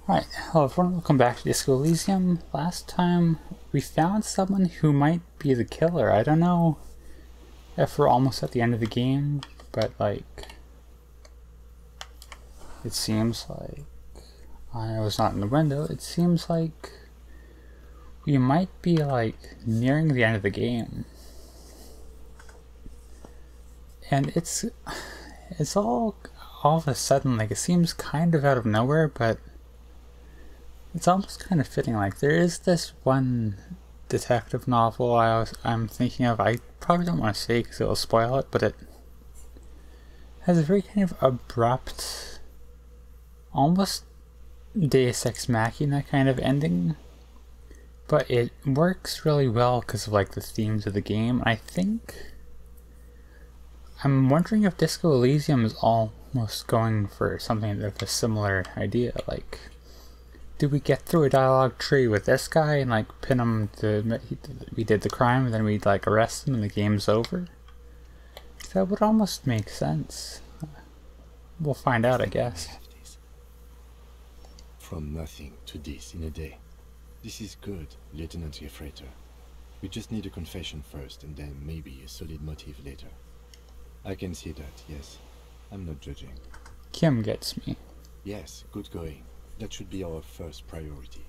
Alright, hello everyone, welcome back to Disco Elysium. Last time we found someone who might be the killer. I don't know if we're almost at the end of the game, but like, it seems like, I was not in the window, it seems like we might be like nearing the end of the game. And it's all of a sudden, like, it seems kind of out of nowhere, but it's almost kind of fitting. Like, there is this one detective novel I'm thinking of. I probably don't want to say because it'll spoil it, but it has a very kind of abrupt, almost Deus Ex Machina kind of ending. But it works really well because of like the themes of the game. I'm wondering if Disco Elysium is almost going for something of a similar idea. Like, do we get through a dialogue tree with this guy and like pin him to we did the crime, and then we like arrest him and the game's over? That would almost make sense. We'll find out, I guess. From nothing to this in a day. This is good, Lieutenant Gefreiter. We just need a confession first, and then maybe a solid motive later. I can see that, yes. I'm not judging. Kim gets me. Yes, good going. That should be our first priority.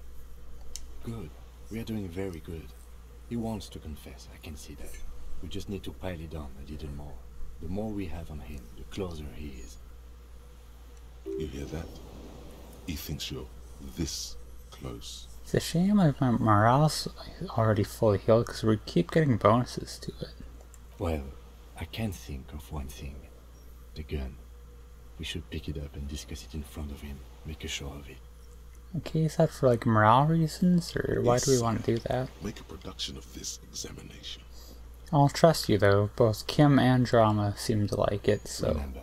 Good. We are doing very good. He wants to confess, I can see that. We just need to pile it on a little more. The more we have on him, the closer he is. You hear that? He thinks you're this close. It's a shame like my morale's already fully healed because we keep getting bonuses to it. Well, I can think of one thing. The gun. We should pick it up and discuss it in front of him. Make a show of it. Okay, is that for like morale reasons, or why do we want to do that? Make a production of this examination. I'll trust you though. Both Kim and Drama seem to like it, so... Remember,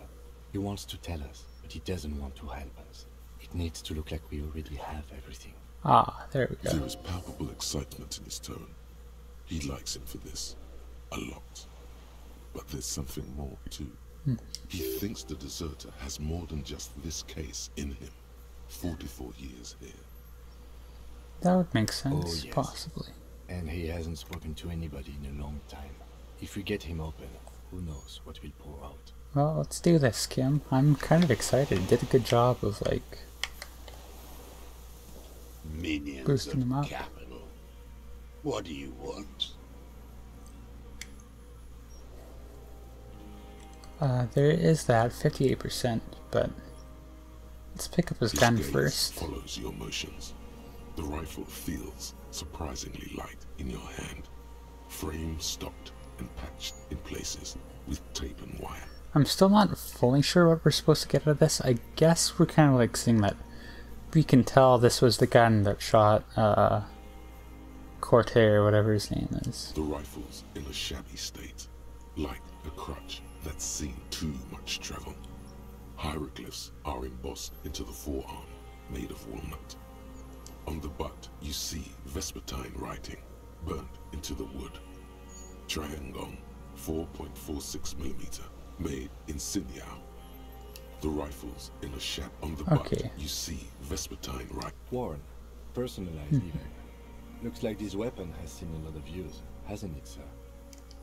he wants to tell us, but he doesn't want to help us. It needs to look like we already have everything. Ah, there we go. There is palpable excitement in his tone. He likes him for this. A lot. But there's something more too. He thinks the deserter has more than just this case in him. 44 years here. That would make sense, Oh, yes. possibly. And he hasn't spoken to anybody in a long time. If we get him open, who knows what will pour out. Well, let's do this, Kim. I'm kind of excited. You did a good job of, like, Minions boosting them of up. capital. What do you want? There is that 58%, but let's pick up his gun gaze first. follows your motions. The rifle feels surprisingly light in your hand. Frame stopped and patched in places with tape and wire. I'm still not fully sure what we're supposed to get out of this. I guess we're kind of like seeing that we can tell this was the gun that shot Corte or whatever his name is. The rifle's in a shabby state, like a crutch that's seen too much travel. Hieroglyphs are embossed into the forearm, made of walnut. On the butt, you see Vespertine writing, burnt into the wood. Triangle, 4.46mm, made in Sinyao. The rifle's in a shab. On the butt, you see Vespertine writing. Worn. Personalized even. Looks like this weapon has seen a lot of use, hasn't it, sir?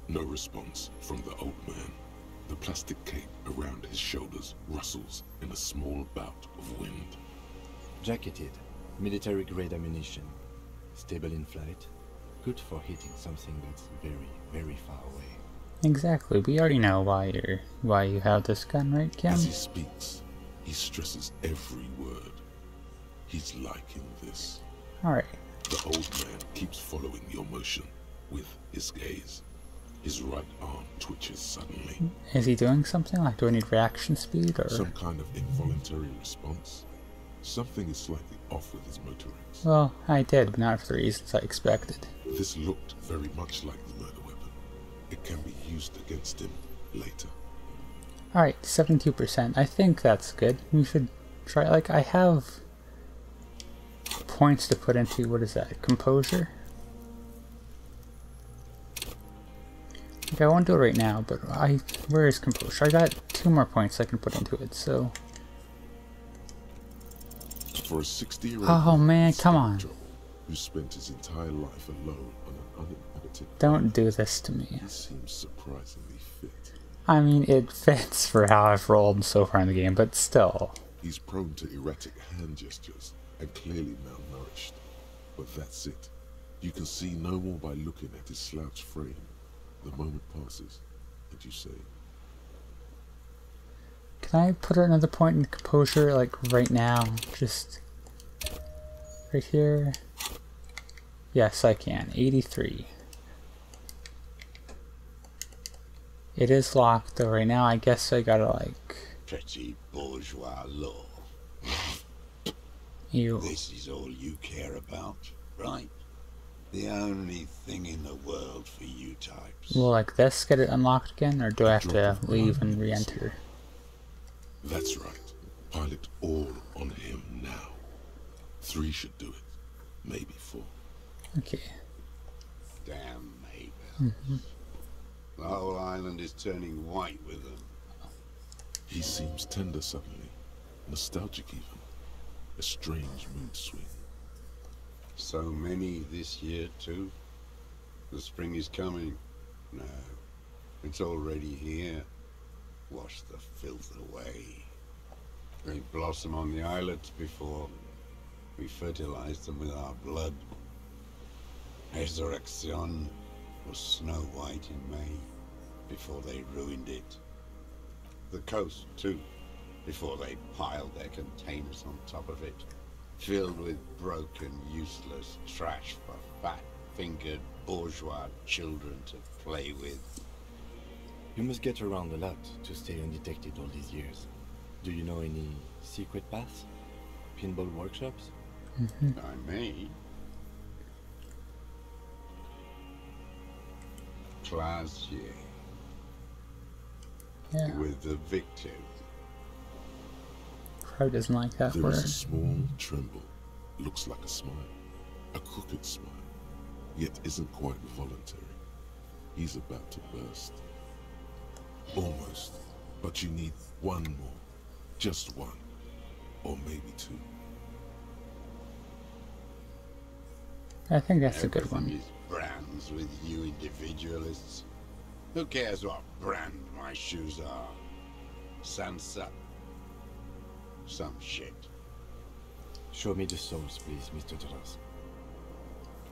No response from the old man. The plastic cape around his shoulders rustles in a small bout of wind. Jacketed. Military-grade ammunition. Stable in flight. Good for hitting something that's very, very far away. Exactly. We already know why you have this gun, right, Kim? As he speaks, he stresses every word. He's liking this. Alright. The old man keeps following your motion with his gaze. His right arm twitches suddenly. Is he doing something? Like, do I need reaction speed, or...? Some kind of involuntary response. Something is slightly off with his motorics. Well, I did, but not for the reasons I expected. This looked very much like the murder weapon. It can be used against him later. Alright, 72%. I think that's good. We should try, like, I have points to put into, what is that, composure? Okay, I won't do it right now, but where is composure? I got 2 more points I can put into it, so For a 60-year-old Oh man, come stuck in on. trouble, who spent his entire life alone on an uninhabited Don't island, do this to me. he seems surprisingly fit. I mean, it fits for how I've rolled so far in the game, but still. He's prone to erratic hand gestures and clearly malnourished. But that's it. You can see no more by looking at his slouched frame. The moment passes, and you say, Can I put another point in composure, like, right now? Just right here? Yes, I can. 83. It is locked, though, right now. I guess I gotta, like... Petty bourgeois law. You. This is all you care about, right? The only thing in the world for you types. Will, like this, get it unlocked again? Or do I have to Drop of leave one and is- re-enter? that's right. Pile it all on him now. 3 should do it. Maybe 4. Okay. Damn Maybells. The whole island is turning white with them. He seems tender suddenly. Nostalgic even. A strange mood swing. So many this year too. The spring is coming. No, it's already here. Wash the filth away. They blossom on the islets before we fertilize them with our blood. Resurrection was snow white in May before they ruined it. The coast too, before they piled their containers on top of it, filled with broken, useless trash for fat-fingered bourgeois children to play with. You must get around a lot to stay undetected all these years. Do you know any secret paths? Pinball workshops? I may. Classier. Yeah. With the victim. Crow doesn't like that There word. is a small tremble. Looks like a smile. A crooked smile. Yet isn't quite voluntary. He's about to burst. Almost. But you need one more. Just one. Or maybe 2. I think that's a good Everything one. is brands with you individualists. Who cares what brand my shoes are? Sansa. Some shit. Show me the souls, please, Mr. Taras.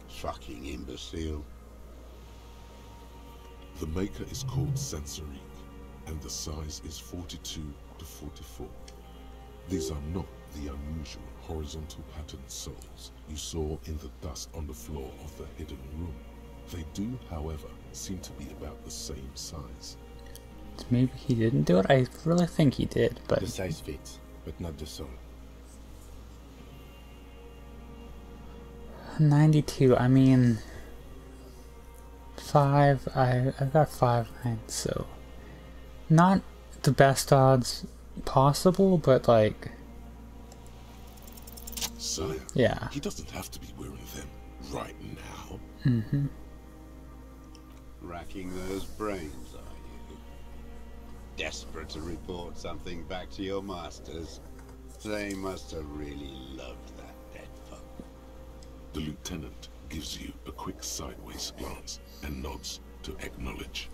Fucking imbecile. The maker is called Sensorique, and the size is 42 to 44. These are not the unusual horizontal patterned souls you saw in the dust on the floor of the hidden room. They do, however, seem to be about the same size. Maybe he didn't do it? I really think he did, but... The size fits, but not the soul. 92, I mean... 5, I've got 5 9, so... Not the best odds possible, but like... Sire, Yeah. he doesn't have to be wearing them right now. Mm-hmm. Racking those brains, are you? Desperate to report something back to your masters? They must have really loved that dead fuck. The lieutenant gives you a quick sideways glance and nods to acknowledge.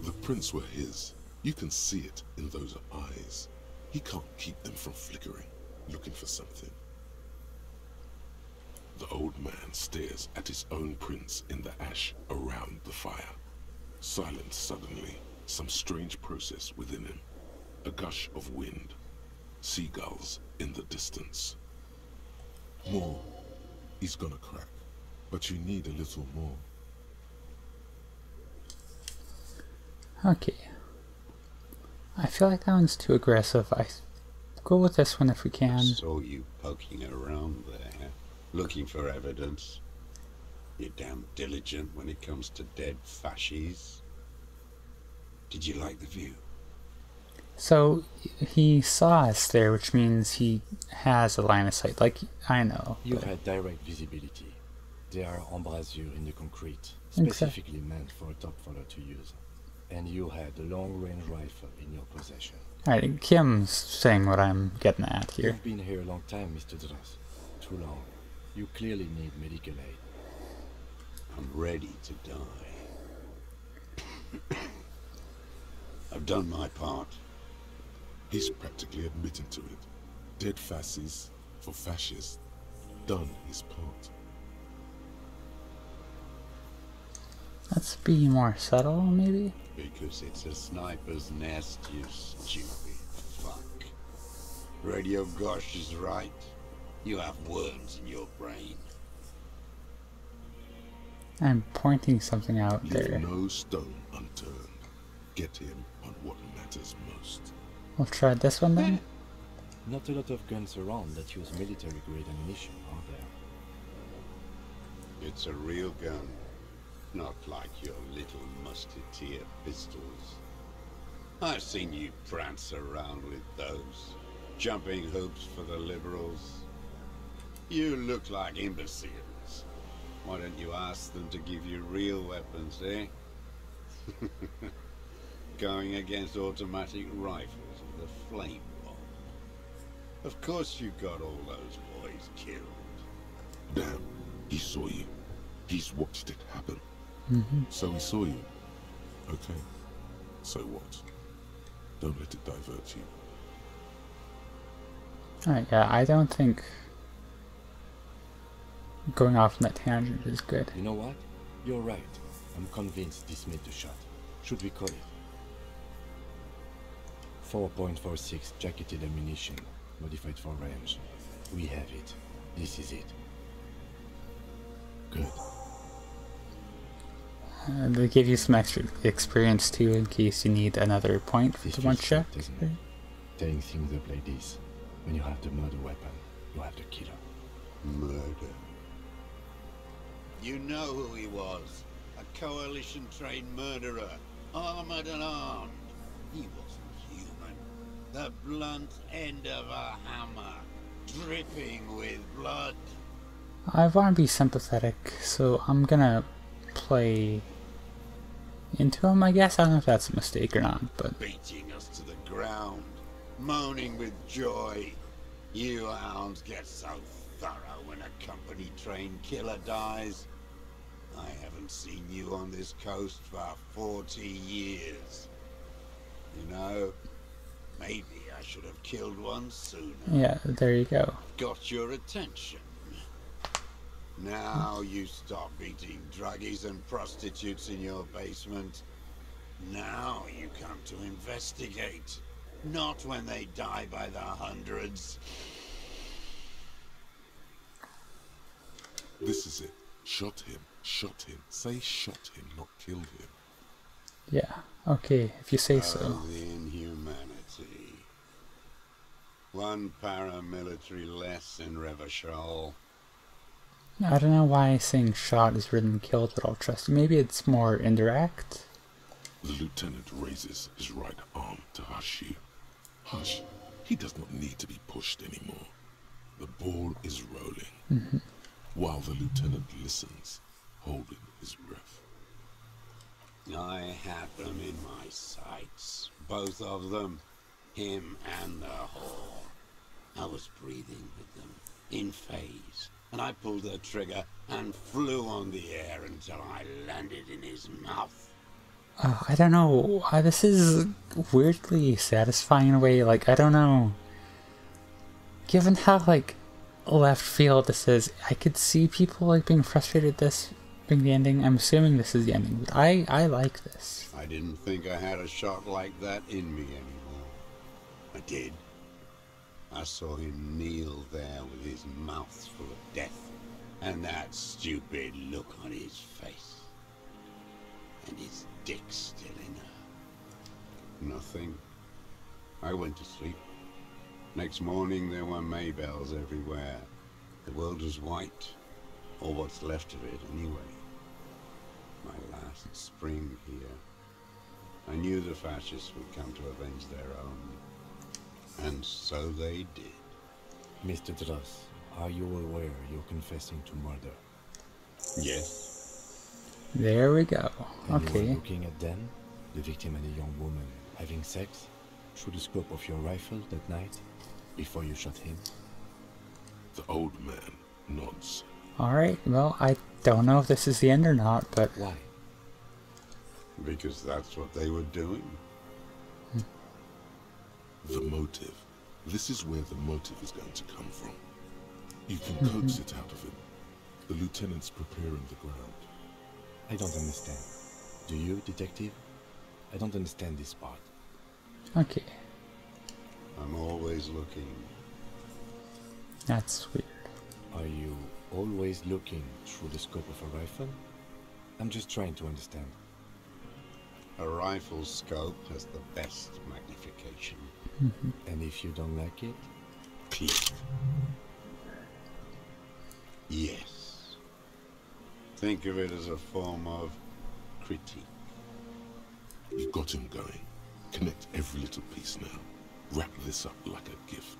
The prints were his. You can see it in those eyes. He can't keep them from flickering, looking for something. The old man stares at his own prints in the ash around the fire. Silent suddenly, some strange process within him. A gush of wind. Seagulls in the distance. More. He's gonna crack. But you need a little more. Okay. I feel like that one's too aggressive. I go with this one if we I can. saw you poking around there, looking for evidence. You're damn diligent when it comes to dead fascies. Did you like the view? So, he saw us there, which means he has a line of sight. Like, I know. You but- had direct visibility. There are embrasures in the concrete, Exactly. specifically meant for a top follower to use. And you had a long-range rifle in your possession. Alright, Kim's saying what I'm getting at here. You've been here a long time, Mr. Dross. Too long. You clearly need medical aid. I'm ready to die. I've done my part. He's practically admitted to it. Dead fascists for fascists. Done his part. Let's be more subtle, maybe? Because it's a sniper's nest, you stupid fuck. Radio Gosh is right. You have worms in your brain. I'm pointing something out there. Leave no stone unturned. Get him on what matters most. We'll try this one then. Not a lot of guns around that use military-grade ammunition, are there? It's a real gun. Not like your little musketeer pistols. I've seen you prance around with those. Jumping hoops for the liberals. You look like imbeciles. Why don't you ask them to give you real weapons, eh? Going against automatic rifles with a flame bomb. Of course you got all those boys killed. Damn, he saw you. He's watched it happen. So he saw you. Okay. So what? Don't let it divert you. Alright, yeah, I don't think going off on that tangent is good. You know what? You're right. I'm convinced this made the shot. Should we call it? 4.46 jacketed ammunition, modified for range. We have it. This is it. Good. They give you some extra experience too in case you need another point for This the one feels shot. right, doesn't it? Tearing things up like this. When you have the murder weapon, you have the killer. Murder. You know who he was. A coalition-trained murderer. Armored and armed. He wasn't human. The blunt end of a hammer. Dripping with blood. I want to be sympathetic, so I'm gonna play into him, I guess. I don't know if that's a mistake or not, but Beating us to the ground. Moaning with joy. You hounds get so thorough when a company-trained killer dies. I haven't seen you on this coast for 40 years. You know, maybe I should have killed one sooner. yeah, there you go. Got your attention. Now you stop beating druggies and prostitutes in your basement. Now you come to investigate. Not when they die by the hundreds. This is it. Shot him. Shot him. Say shot him, not killed him. Yeah, okay, if you say so. Oh, the inhumanity. One paramilitary less in Revachol. I don't know why saying shot is written killed, but I'll trust you. Maybe it's more indirect. The lieutenant raises his right arm to hush you. Hush. He does not need to be pushed anymore. The ball is rolling. While the lieutenant listens, holding his breath. I had them in my sights. Both of them. Him and the whore. I was breathing with them. In phase. And I pulled the trigger and flew on the air until I landed in his mouth. I don't know. This is weirdly satisfying in a way. Like, I don't know. Given how, like, left field this is, I could see people, like, being frustrated at this being the ending. I'm assuming this is the ending, but I like this. I didn't think I had a shot like that in me anymore. I did. I saw him kneel there with his mouth full of death, and that stupid look on his face. And his dick still in her. Nothing. I went to sleep. Next morning there were Maybells everywhere. The world was white, or what's left of it anyway. My last spring here. I knew the fascists would come to avenge their own. And so they did. Mr. Dross, are you aware you're confessing to murder? Yes. There we go. And you were Okay. looking at them, the victim and a young woman, having sex? through the scope of your rifle that night, before you shot him? The old man nods. Alright, well, I don't know if this is the end or not, but... Why? Because that's what they were doing. The motive. This is where the motive is going to come from. You can coax it out of him. The lieutenant's preparing the ground. I don't understand. Do you, detective? I don't understand this part. Okay, I'm always looking. that's weird. Are you always looking through the scope of a rifle? I'm just trying to understand. A rifle's scope has the best magnification. And if you don't like it? Click. Yes. Think of it as a form of critique. You've got him going. Connect every little piece now. Wrap this up like a gift.